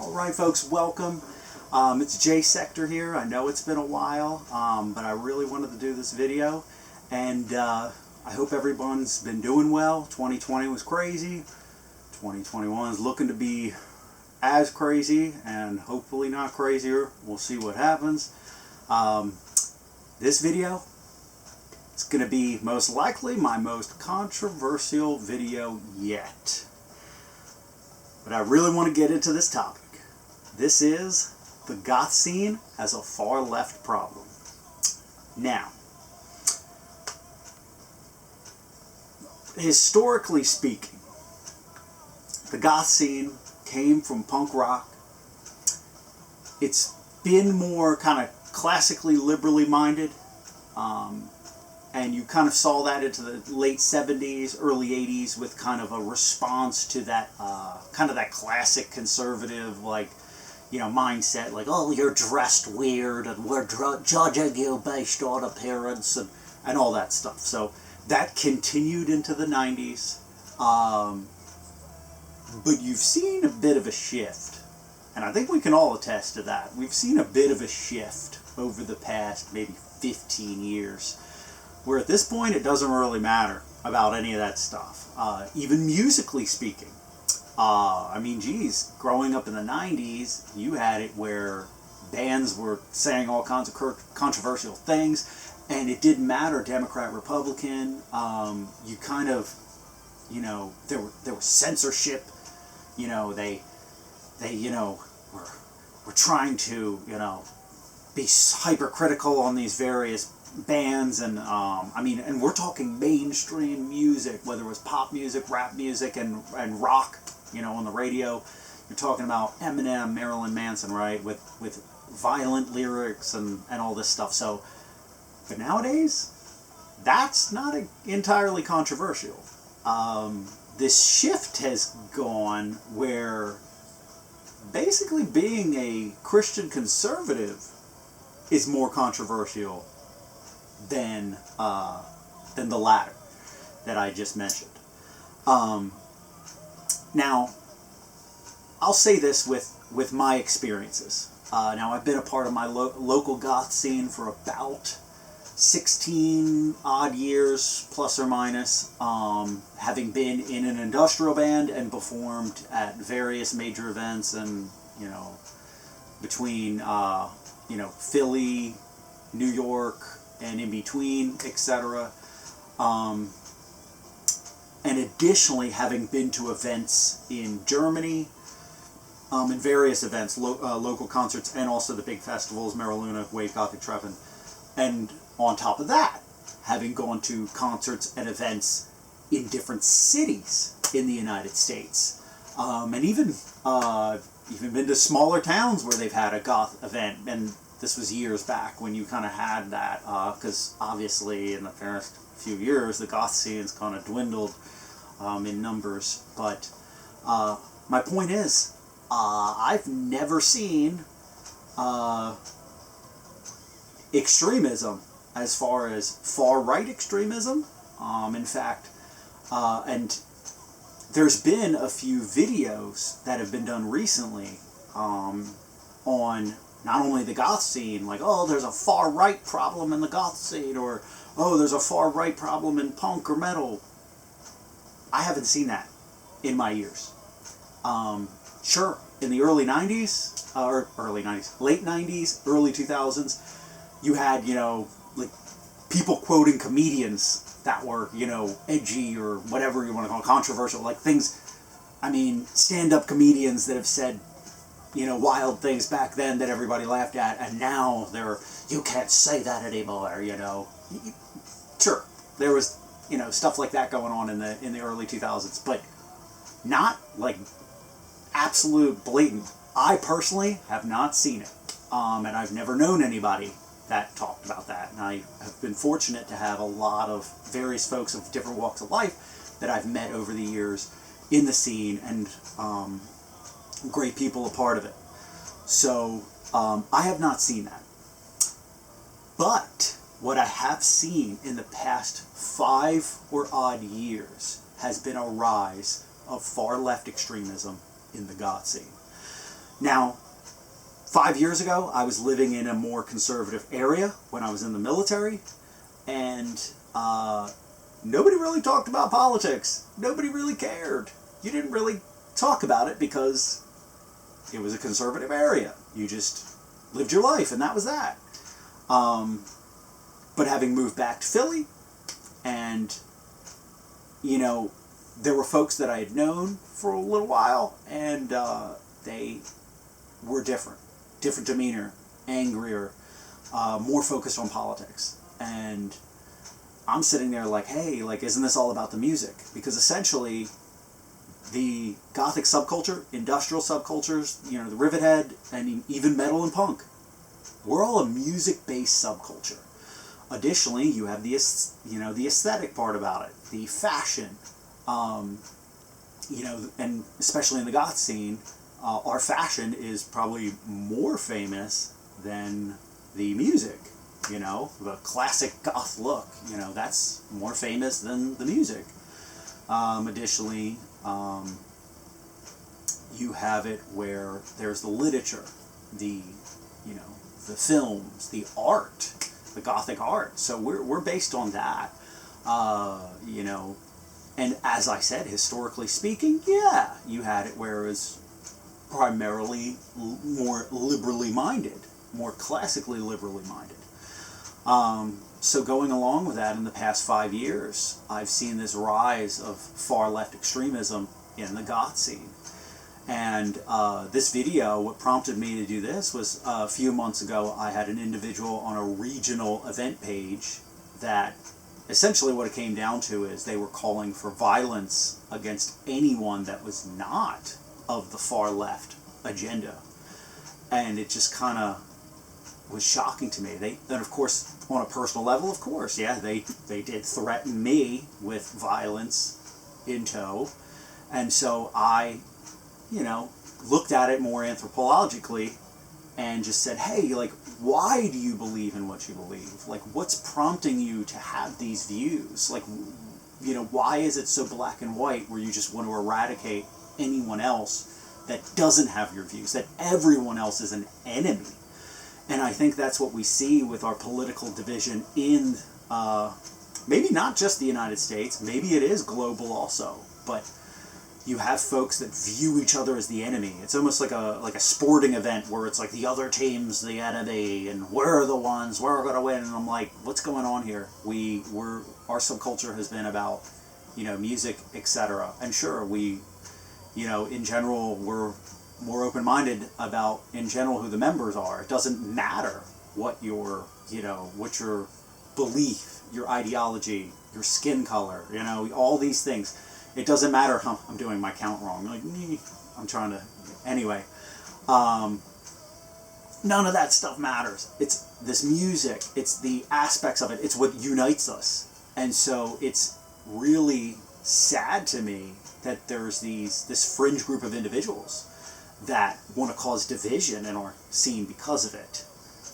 Alright folks, welcome. It's J Sector here. I know it's been a while, but I really wanted to do this video, and I hope everyone's been doing well. 2020 was crazy. 2021 is looking to be as crazy, and hopefully not crazier. We'll see what happens. This video, it's going to be most likely my most controversial video yet. But I really want to get into this topic. This is the goth scene as a far left problem. Now, historically speaking, the goth scene came from punk rock. It's been more kind of classically liberally minded, and you kind of saw that into the late 70s, early 80s with kind of a response to that kind of that classic conservative, like, you know, mindset, like, oh, you're dressed weird and we're judging you based on appearance and all that stuff. So that continued into the 90s, but you've seen a bit of a shift, and I think we can all attest to that. We've seen a bit of a shift over the past maybe 15 years, where at this point it doesn't really matter about any of that stuff, even musically speaking. I mean, geez, growing up in the 90s, you had it where bands were saying all kinds of controversial things, and it didn't matter, Democrat, Republican. You kind of, you know, there was censorship. You know, they you know, were trying to, you know, be hypercritical on these various bands, and I mean, and we're talking mainstream music, whether it was pop music, rap music, and rock, you know, on the radio. You're talking about Eminem, Marilyn Manson, right, with violent lyrics and all this stuff. So, but nowadays, that's not entirely controversial. This shift has gone where basically being a Christian conservative is more controversial than the latter that I just mentioned. Now, I'll say this with my experiences. Now, I've been a part of my local goth scene for about 16 odd years, plus or minus, having been in an industrial band and performed at various major events, and, you know, between, you know, Philly, New York, and in between, etc. And additionally, having been to events in Germany, in various events, local concerts, and also the big festivals, Mariluna, Wave, Gothic, Treffen. And on top of that, having gone to concerts and events in different cities in the United States. And even been to smaller towns where they've had a goth event, and this was years back when you kind of had that, because obviously in the past few years the goth scene's kind of dwindled in numbers. But my point is, I've never seen extremism as far as far-right extremism. In fact, and there's been a few videos that have been done recently on not only the goth scene, like, oh, there's a far-right problem in the goth scene, or, oh, there's a far-right problem in punk or metal. I haven't seen that in my years. Sure, in the early 90s, or late 90s, early 2000s, you had, you know, like, people quoting comedians that were, you know, edgy or whatever you want to call it, controversial, like things, I mean, stand-up comedians that have said, you know, wild things back then that everybody laughed at, and now you can't say that anymore, you know. Sure, there was, you know, stuff like that going on in the early 2000s, but not like absolute blatant. I personally have not seen it, and I've never known anybody that talked about that, and I have been fortunate to have a lot of various folks of different walks of life that I've met over the years in the scene, and great people a part of it. So I have not seen that. But what I have seen in the past 5 or odd years has been a rise of far left extremism in the goth scene. Now, 5 years ago, I was living in a more conservative area when I was in the military, and nobody really talked about politics. Nobody really cared. You didn't really talk about it because it was a conservative area. You just lived your life, and that was that. But having moved back to Philly, and, you know, there were folks that I had known for a little while, and they were different. Different demeanor, angrier, more focused on politics. And I'm sitting there like, hey, like, isn't this all about the music? Because essentially, the Gothic subculture, industrial subcultures, you know, the Rivethead, and even metal and punk, we're all a music-based subculture. Additionally, you have the aesthetic part about it, the fashion, you know, and especially in the goth scene, our fashion is probably more famous than the music. You know, the classic goth look, you know, that's more famous than the music. Additionally, you have it where there's the literature, the, you know, the films, the art, the Gothic art. So we're based on that, you know. And as I said, historically speaking, yeah, you had it where it was primarily more liberally minded, more classically liberally minded. So going along with that, in the past 5 years, I've seen this rise of far left extremism in the goth scene. And this video, what prompted me to do this was a few months ago, I had an individual on a regional event page that essentially what it came down to is they were calling for violence against anyone that was not of the far left agenda. And it just kind of was shocking to me. And of course, on a personal level, of course, yeah, they did threaten me with violence in tow. And so I, you know, looked at it more anthropologically and just said, hey, like, why do you believe in what you believe? Like, what's prompting you to have these views? Like, you know, why is it so black and white where you just want to eradicate anyone else that doesn't have your views, that everyone else is an enemy? And I think that's what we see with our political division in maybe not just the United States, maybe it is global also, but you have folks that view each other as the enemy. It's almost like a sporting event where it's like the other team's the enemy and we're the ones, we're going to win. And I'm like, what's going on here? Our subculture has been about, you know, music, etc. And sure, we, you know, in general, we're more open-minded about, in general, who the members are. It doesn't matter what your, you know, what your belief, your ideology, your skin color, you know, all these things. It doesn't matter. I'm doing my count wrong. Like, I'm trying to, anyway. None of that stuff matters. It's this music. It's the aspects of it. It's what unites us. And so it's really sad to me that there's this fringe group of individuals that want to cause division in our scene because of it.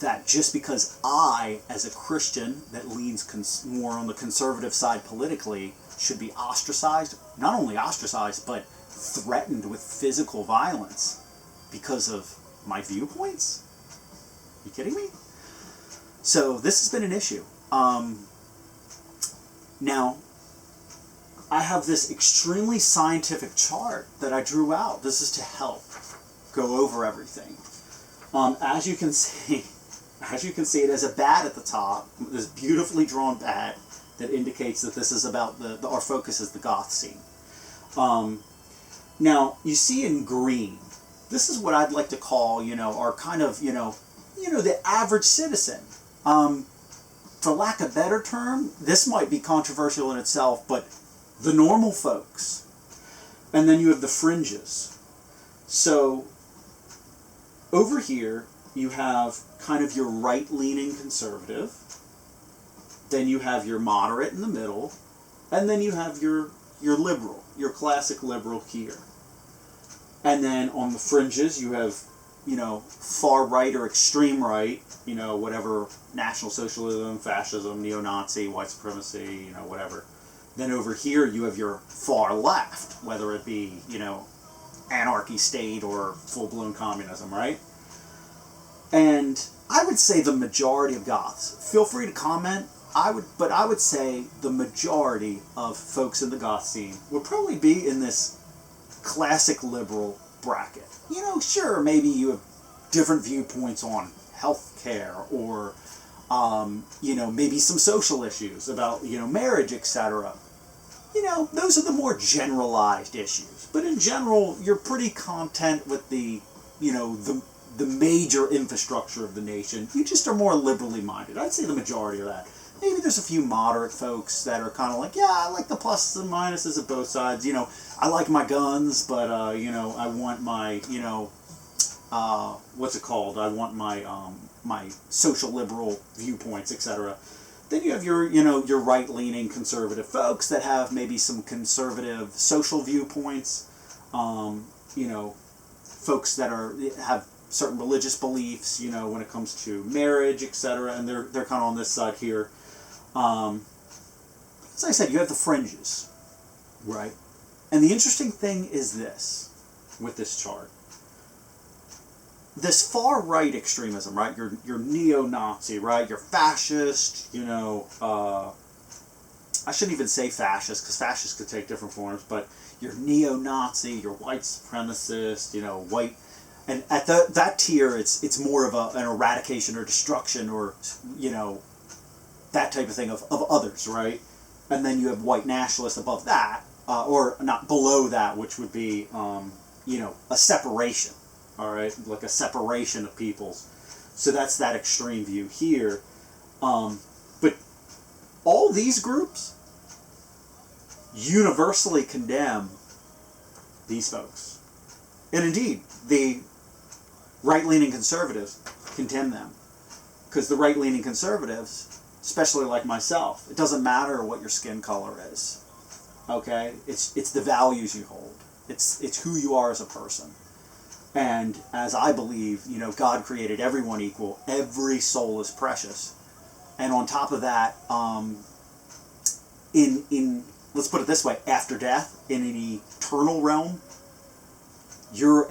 That just because I, as a Christian that leans more on the conservative side politically, should be ostracized, not only ostracized, but threatened with physical violence because of my viewpoints? Are you kidding me? So this has been an issue. Now, I have this extremely scientific chart that I drew out. This is to help go over everything. As you can see, it has a bat at the top, this beautifully drawn bat that indicates that this is about our focus is the goth scene. Now, you see in green, this is what I'd like to call, you know, our kind of, you know, the average citizen. For lack of a better term, this might be controversial in itself, but the normal folks. And then you have the fringes. So, over here, you have kind of your right-leaning conservative. Then you have your moderate in the middle. And then you have your liberal, your classic liberal here. And then on the fringes, you have, you know, far right or extreme right, you know, whatever, National Socialism, fascism, neo-Nazi, white supremacy, you know, whatever. Then over here, you have your far left, whether it be, you know, anarchy state or full-blown communism, right? And I would say the majority of Goths, feel free to comment, but I would say the majority of folks in the Goth scene would probably be in this classic liberal bracket. You know, sure, maybe you have different viewpoints on healthcare or, you know, maybe some social issues about, you know, marriage, etc. You know, those are the more generalized issues. But in general, you're pretty content with the, you know, the major infrastructure of the nation. You just are more liberally minded. I'd say the majority of that. Maybe there's a few moderate folks that are kind of like, yeah, I like the pluses and minuses of both sides. You know, I like my guns, but, you know, I want my, you know, what's it called? I want my, my social liberal viewpoints, etc. Then you have your, you know, your right-leaning conservative folks that have maybe some conservative social viewpoints. You know, folks that have certain religious beliefs, you know, when it comes to marriage, etc. And they're kind of on this side here. As I said, you have the fringes, right? And the interesting thing is this, with this chart. This far-right extremism, right? Your neo-Nazi, right? Your fascist, you know, I shouldn't even say fascist, because fascist could take different forms, but your neo-Nazi, your white supremacist, you know, white... And at that tier, it's more of an eradication or destruction or, you know, that type of thing of others, right? And then you have white nationalists above that, or not below that, which would be, you know, a separation, all right? Like a separation of peoples. So that's that extreme view here. But all these groups universally condemn these folks. And indeed, the right-leaning conservatives condemn them. Because the right-leaning conservatives, especially like myself, it doesn't matter what your skin color is. Okay? It's the values you hold. It's who you are as a person. And as I believe, you know, God created everyone equal. Every soul is precious. And on top of that, in let's put it this way, after death, in an eternal realm, you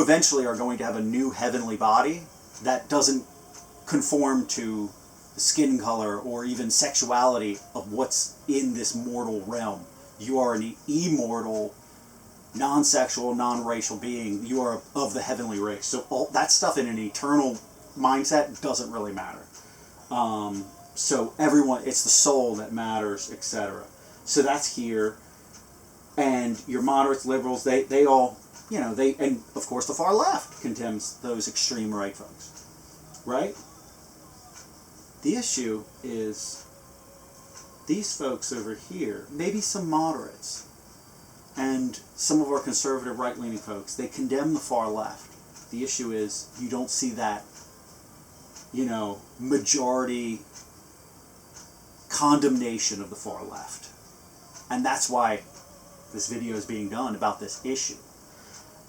eventually are going to have a new heavenly body that doesn't conform to the skin color or even sexuality of what's in this mortal realm. You are an immortal, non-sexual, non-racial being. You are of the heavenly race. So all that stuff in an eternal mindset doesn't really matter. So everyone, it's the soul that matters, etc. So that's here. And your moderates, liberals, they all, you know, and of course the far left condemns those extreme right folks, right? The issue is these folks over here, maybe some moderates, and some of our conservative right-leaning folks, they condemn the far left. The issue is you don't see that, you know, majority condemnation of the far left. And that's why this video is being done about this issue.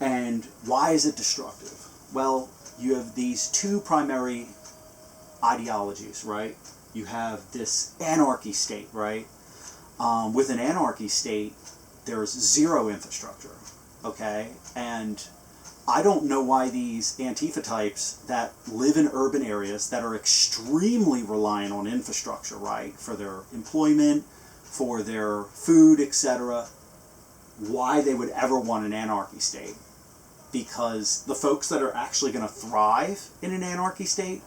And why is it destructive? Well, you have these two primary ideologies, right? You have this anarchy state, right? With an anarchy state, there's zero infrastructure, okay? And I don't know why these Antifa types that live in urban areas that are extremely reliant on infrastructure, right? For their employment, for their food, etc., why they would ever want an anarchy state. Because the folks that are actually going to thrive in an anarchy state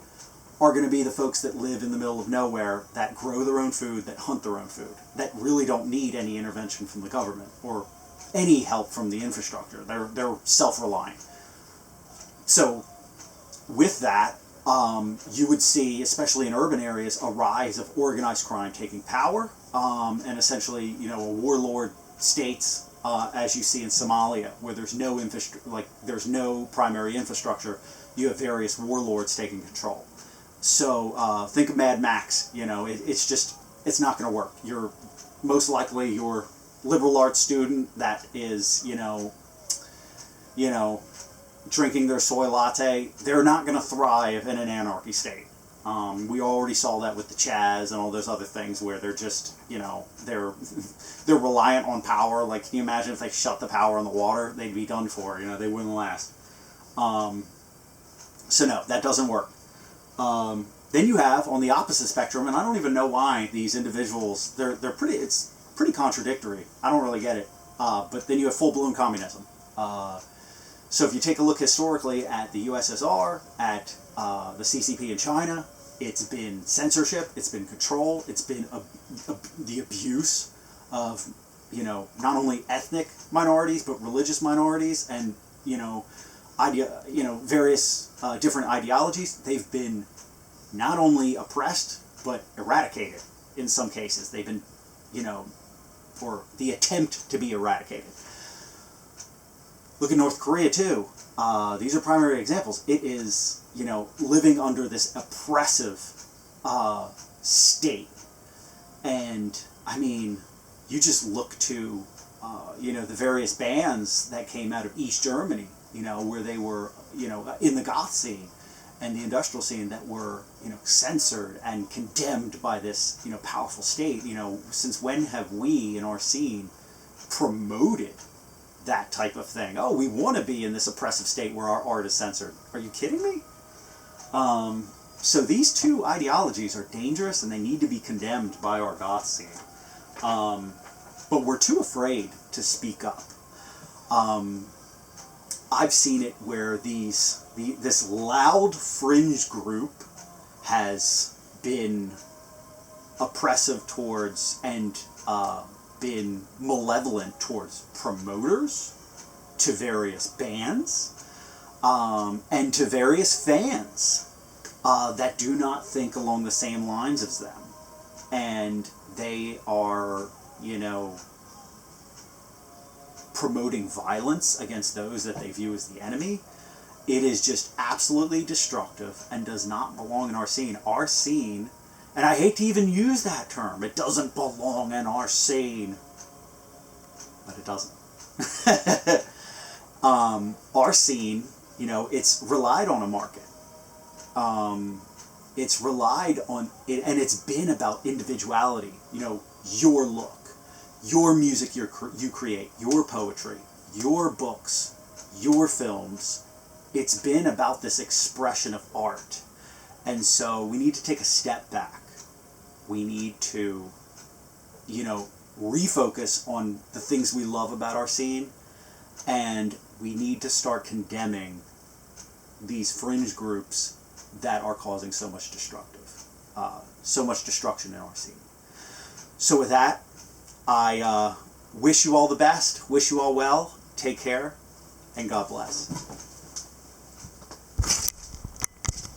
are going to be the folks that live in the middle of nowhere, that grow their own food, that hunt their own food, that really don't need any intervention from the government or any help from the infrastructure. They're self-reliant. So with that, you would see, especially in urban areas, a rise of organized crime taking power, and essentially, you know, a warlord states, as you see in Somalia, where there's no there's no primary infrastructure. You have various warlords taking control. So think of Mad Max. You know, it's not going to work. You're most likely your liberal arts student that is, you know, drinking their soy latte. They're not going to thrive in an anarchy state. We already saw that with the Chaz and all those other things where they're just, they're they're reliant on power. Like, can you imagine if they shut the power on the water? They'd be done for. They wouldn't last. So no, that doesn't work. Then you have on the opposite spectrum, and I don't even know why these individuals, it's pretty contradictory. I don't really get it. But then you have full-blown communism. So if you take a look historically at the USSR, at the CCP in China, it's been censorship, it's been control, it's been the abuse of, not only ethnic minorities, but religious minorities, and, various different ideologies. They've been not only oppressed, but eradicated in some cases. They've been, or the attempt to be eradicated. Look at North Korea too. These are primary examples. It is, living under this oppressive state. And, I mean, you just look to, the various bands that came out of East Germany, where they were, in the Goth scene and the industrial scene that were, censored and condemned by this, powerful state. Since when have we in our scene promoted that type of thing? Oh, we want to be in this oppressive state where our art is censored. Are you kidding me? So these two ideologies are dangerous and they need to be condemned by our Goth scene. But we're too afraid to speak up. I've seen it where this loud fringe group has been oppressive towards and been malevolent towards promoters, to various bands, and to various fans that do not think along the same lines as them. And they are, promoting violence against those that they view as the enemy. It is just absolutely destructive and does not belong in our scene. Our scene, and I hate to even use that term, it doesn't belong in our scene. But it doesn't. Our scene, it's relied on a market. It's relied on, and it's been about individuality. Your look, your music you create, your poetry, your books, your films. It's been about this expression of art. And so we need to take a step back. We need to, refocus on the things we love about our scene, and we need to start condemning these fringe groups that are causing so much destruction in our scene. So with that, I wish you all the best, wish you all well, take care, and God bless.